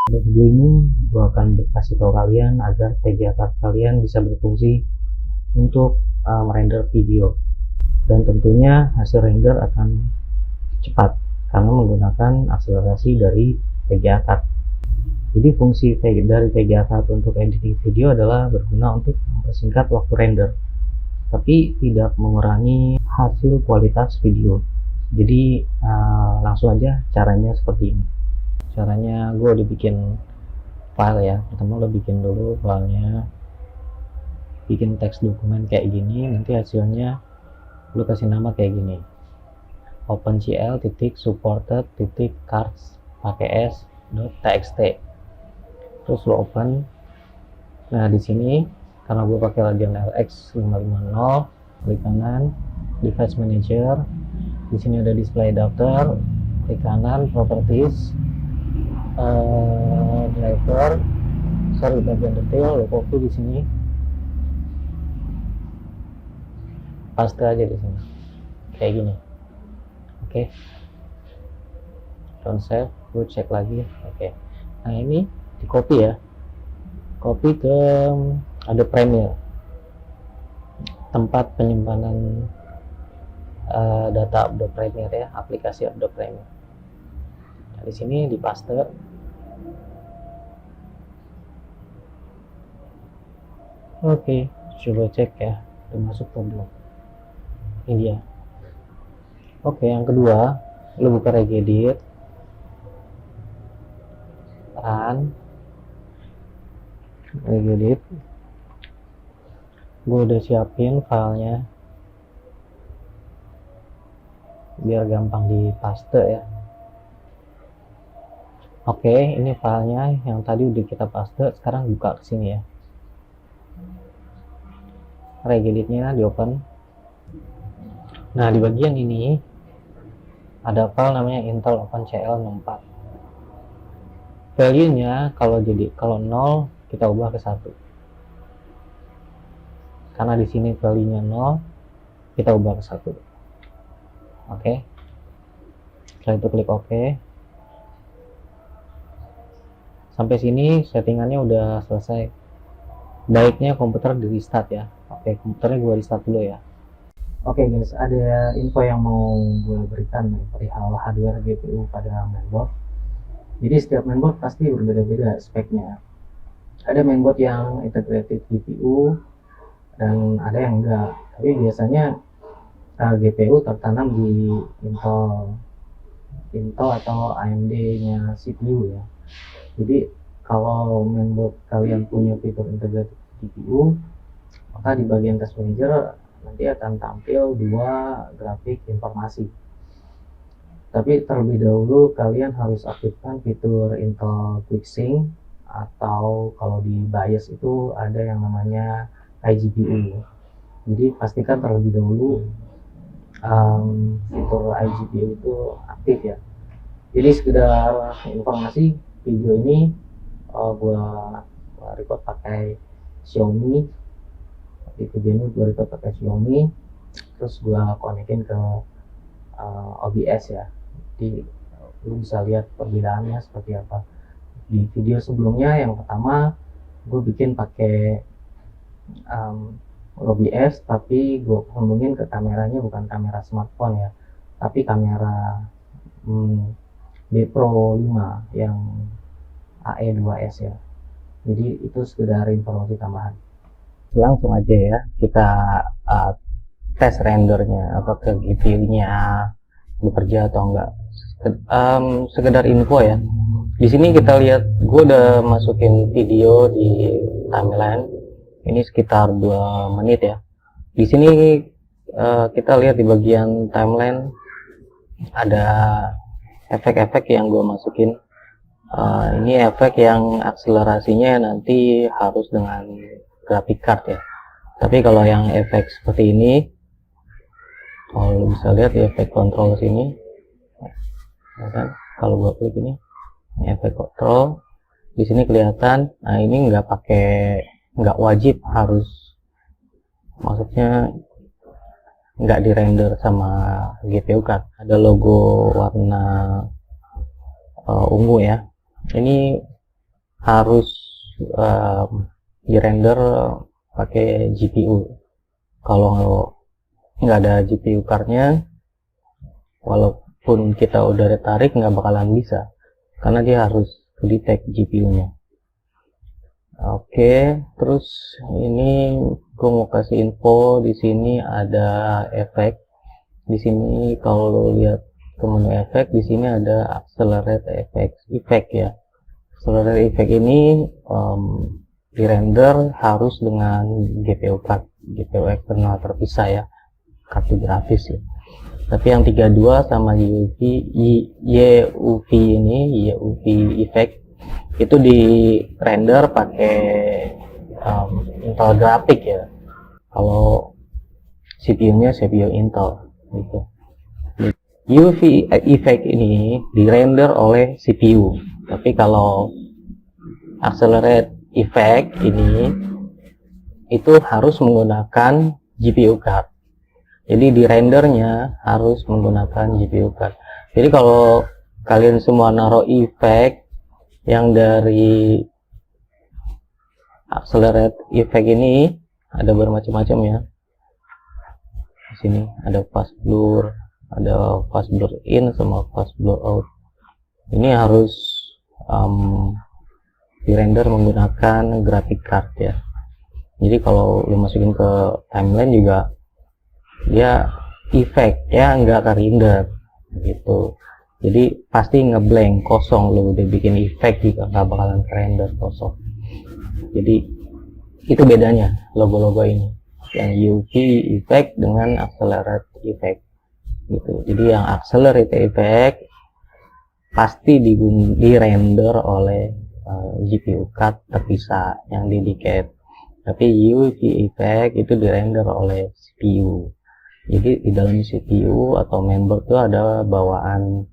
Pada video ini gue akan kasih tahu kalian agar VGA card kalian bisa berfungsi untuk merender video, dan tentunya hasil render akan cepat karena menggunakan akselerasi dari VGA card. Jadi fungsi dari VGA card untuk editing video adalah berguna untuk mempersingkat waktu render, tapi tidak mengurangi hasil kualitas video. Jadi langsung aja caranya seperti ini. Caranya gue udah bikin file ya. Pertama lo bikin dulu filenya, bikin teks dokumen kayak gini. Nanti hasilnya lo kasih nama kayak gini, OpenGL.supported.cards pakai s.txt. terus lo open. Nah di sini karena gue pakai Radeon RX 550, klik kanan device manager, di sini ada display adapter, klik kanan properties, driver, sorry bagian detail lo copy di sini, paste aja di sini kayak gini. Oke, don't save, gue cek lagi. Oke, nah ini di copy ya, copy ke Adobe Premiere, tempat penyimpanan data Adobe Premiere ya, aplikasi Adobe Premiere. Nah, di sini di paste. Oke, coba cek ya, udah masuk atau belum. Ini dia. Oke, yang kedua, lo buka Regedit, run Regedit. Gue udah siapin filenya biar gampang di paste ya. Oke, ini filenya yang tadi udah kita paste. Sekarang buka ke sini ya, Regeditnya di open. Nah di bagian ini ada file namanya Intel OpenCL64. Value nya kalau 0 kita ubah ke 1, karena di sini value nya 0, kita ubah ke 1. Oke, setelah itu klik OK. Sampai sini settingannya udah selesai. Baiknya komputer di restart ya. Oke, komputernya gue restart dulu ya. Oke guys, ada info yang mau gue berikan perihal hardware GPU pada mainboard. Jadi setiap mainboard pasti berbeda-beda speknya. Ada mainboard yang integrated GPU dan ada yang enggak. Tapi biasanya GPU tertanam di Intel atau AMD-nya CPU ya. Jadi kalau mainboard kalian punya fitur integrated GPU, maka di bagian task manager nanti akan tampil 2 grafik informasi. Tapi terlebih dahulu kalian harus aktifkan fitur Intel QuickSync, atau kalau di BIOS itu ada yang namanya iGPU. Jadi pastikan terlebih dahulu fitur iGPU itu aktif ya. Jadi sekedar informasi, video ini gua record pakai Xiaomi. Di video ini gue record pakai Xiaomi, terus gue konekin ke OBS ya. Jadi lu bisa lihat perbedaannya seperti apa. Di video sebelumnya yang pertama gue bikin pakai OBS, tapi gue hubungin ke kameranya bukan kamera smartphone ya, tapi kamera B Pro 5 yang AE2S ya. Jadi itu sekedar informasi tambahan. Langsung aja ya kita tes rendernya, apakah GPU-nya bekerja atau enggak. Sekedar info ya. Di sini kita lihat, gue udah masukin video di timeline. Ini sekitar 2 menit ya. Di sini kita lihat di bagian timeline ada efek-efek yang gue masukin. Ini efek yang akselerasinya nanti harus dengan graphic card ya. Tapi kalau yang efek seperti ini, kalau bisa lihat di efek kontrol sini ya kan, kalau gua klik ini efek kontrol, di sini kelihatan. Nah ini nggak wajib harus, maksudnya nggak di render sama GPU card. Ada logo warna ungu ya. Ini harus di-render pakai GPU. Kalau nggak ada GPU cardnya, walaupun kita udah tarik nggak bakalan bisa, karena dia harus detect GPU-nya. Oke, terus ini gue mau kasih info. Di sini ada efek. Di sini kalau lo lihat ke menu efek, di sini ada accelerate effect ya. Accelerate effect ini di render harus dengan GPU card, GPU eksternal terpisah ya, kartu grafis ya. Tapi yang 32 sama YUV ini, YUV effect itu di render pakai Intel grafik ya. Kalau CPU-nya CPU Intel gitu. UV effect ini di render oleh CPU. Tapi kalau accelerate effect ini itu harus menggunakan GPU card. Jadi di rendernya harus menggunakan GPU card. Jadi kalau kalian semua naruh effect yang dari accelerate effect ini, ada bermacam-macam ya. Di sini ada fast blur, ada fast blur in sama fast blur out. Ini harus di render menggunakan graphic card ya. Jadi kalau lu masukin ke timeline juga dia efek ya, nggak ke render gitu. Jadi pasti ngeblank, kosong. Lu udah bikin efek juga nggak bakalan render, kosong. Jadi itu bedanya logo-logo ini, yang UV effect dengan accelerate effect gitu. Jadi yang accelerate effect pasti di render oleh GPU card terpisah yang dedicated. Tapi UV effect itu di render oleh CPU. Jadi di dalam CPU atau mainboard itu ada bawaan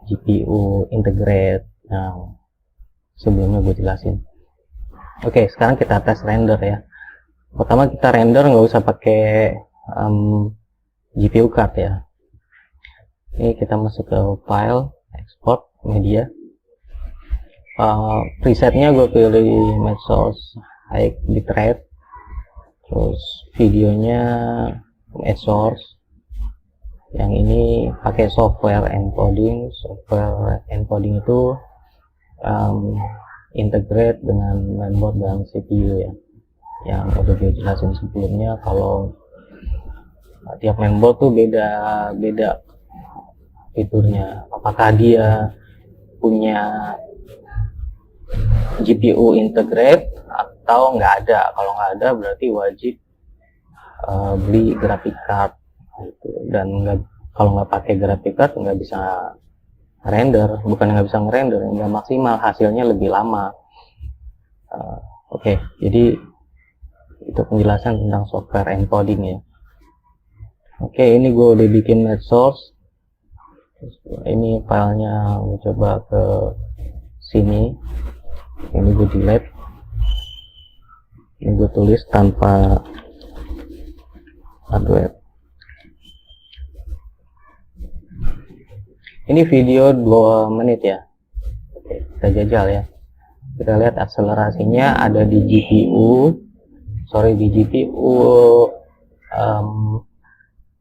GPU integrate yang sebelumnya gue jelasin. Oke, sekarang kita tes render ya. Pertama kita render nggak usah pakai GPU card ya. Ini kita masuk ke file, export media. Presetnya gue pilih match source high bitrate, terus videonya match source. Yang ini pakai software encoding. Software encoding itu integrate dengan mainboard dan CPU ya, yang udah gue jelasin sebelumnya. Kalau tiap mainboard tuh beda fiturnya, apakah dia punya GPU integrate atau nggak ada. Kalau nggak ada berarti wajib beli graphic card gitu. Dan kalau nggak pakai graphic card nggak bisa render, bukan nggak bisa ngerender, nggak maksimal, hasilnya lebih lama. Oke, jadi itu penjelasan tentang software encoding ya. Oke, ini gue udah bikin match source. Ini filenya gue coba ke sini. Ini gue delete. Ini gue tulis tanpa hardware. Ini video 2 menit ya. Oke, kita jajal ya. Kita lihat akselerasinya ada di GPU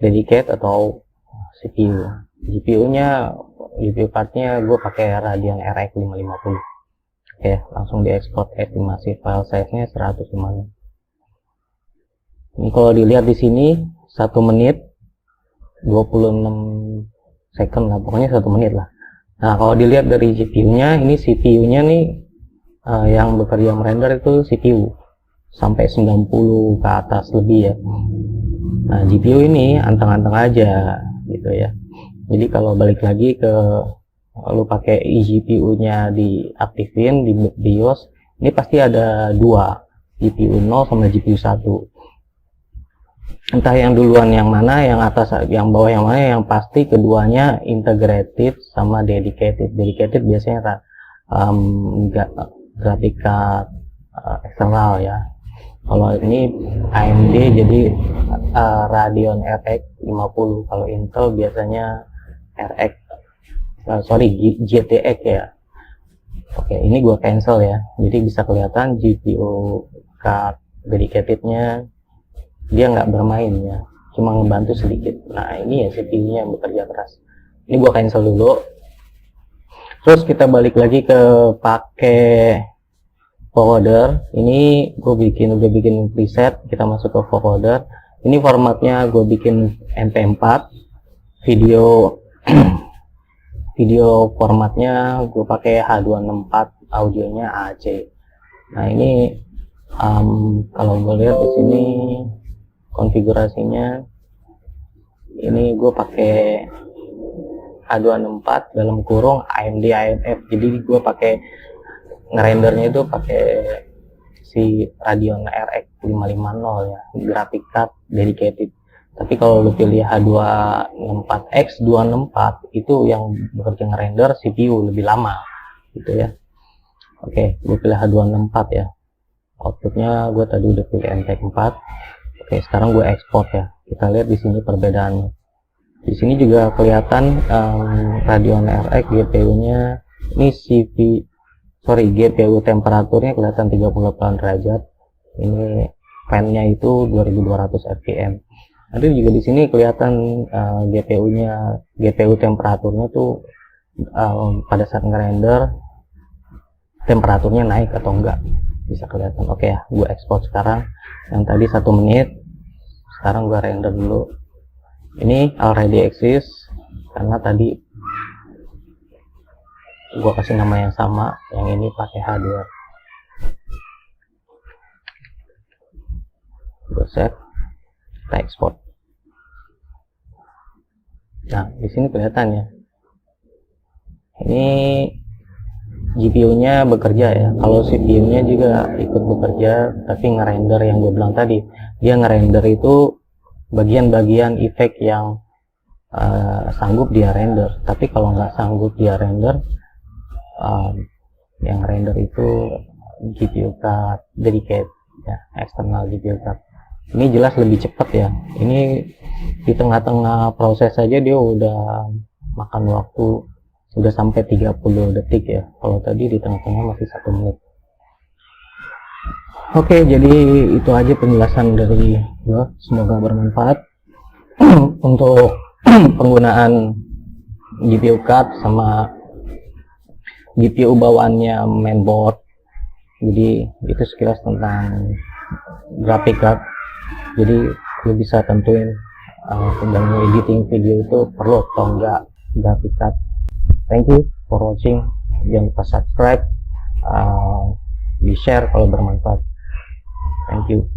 dedicate atau CPU. GPU cardnya gue pakai Radeon RX 550. Oke, langsung diekspor estimasi file size-nya 105. Ini kalau dilihat di sini 1 menit 26 second lah, pokoknya 1 menit lah. Nah, kalau dilihat dari GPU-nya, ini CPU-nya nih yang bekerja merender itu CPU sampai 90 ke atas lebih ya. Nah, GPU ini anteng-anteng aja gitu ya. Jadi kalau balik lagi ke lu pakai eGPU-nya diaktifin di BIOS, ini pasti ada 2, GPU 0 sama GPU 1. Entah yang duluan yang mana, yang atas yang bawah yang mana, yang pasti keduanya integrated sama dedicated. Dedicated biasanya graphic card eksternal ya. Kalau ini AMD jadi Radeon RX 50. Kalau Intel biasanya GTX ya. Oke, ini gue cancel ya. Jadi bisa kelihatan GPU card dedicatednya dia nggak bermain ya, cuma ngebantu sedikit. Nah ini ya CPU-nya yang bekerja keras. Ini gue cancel dulu. Terus kita balik lagi ke pakai vocoder. Ini gue udah bikin preset. Kita masuk ke vocoder. Ini formatnya gue bikin MP4 video. Video formatnya gue pakai H264, audionya AC. Nah ini kalau gue lihat di sini konfigurasinya, ini gue pakai H264 dalam kurung AMD AMF. Jadi gue pakai ngerendernya itu pakai si Radeon RX 550 ya, graphic card dedicated. Tapi kalau lu pilih H264 X264 itu yang bekerja ngerender CPU lebih lama gitu ya. Oke, gue pilih H264 ya. Outputnya gue tadi udah pilih MT4. Oke, sekarang gue ekspor ya. Kita lihat di sini perbedaannya. Di sini juga kelihatan Radeon RX GPU-nya ini GPU temperaturnya kelihatan 38 derajat. Ini fan-nya itu 2200 fpm. Nanti juga di sini kelihatan GPU temperaturnya tuh pada saat ngerender temperaturnya naik atau enggak, bisa kelihatan. Oke ya, gue ekspor sekarang. Yang tadi 1 menit, sekarang gue render dulu. Ini already exist karena tadi gue kasih nama yang sama, yang ini pakai H2. Gue save, kita ekspor. Nah di sini kelihatan ya, ini GPU-nya bekerja ya. Kalau CPU-nya juga ikut bekerja, tapi ngerender yang gue bilang tadi, dia ngerender itu bagian-bagian efek yang sanggup dia render. Tapi kalau nggak sanggup dia render, yang render itu GPU card dedicated ya, eksternal GPU card. Ini jelas lebih cepat ya. Ini di tengah-tengah proses saja dia udah makan waktu sudah sampai 30 detik ya. Kalau tadi di tengah-tengah masih 1 menit. Oke, jadi itu aja penjelasan dari gue. Semoga bermanfaat untuk penggunaan GPU card sama GPU bawaannya mainboard. Jadi itu sekilas tentang graphic card. Jadi lu bisa tentuin sedang editing video itu perlu atau enggak graphic card. Thank you for watching. Jangan lupa subscribe, di share kalau bermanfaat. Thank you.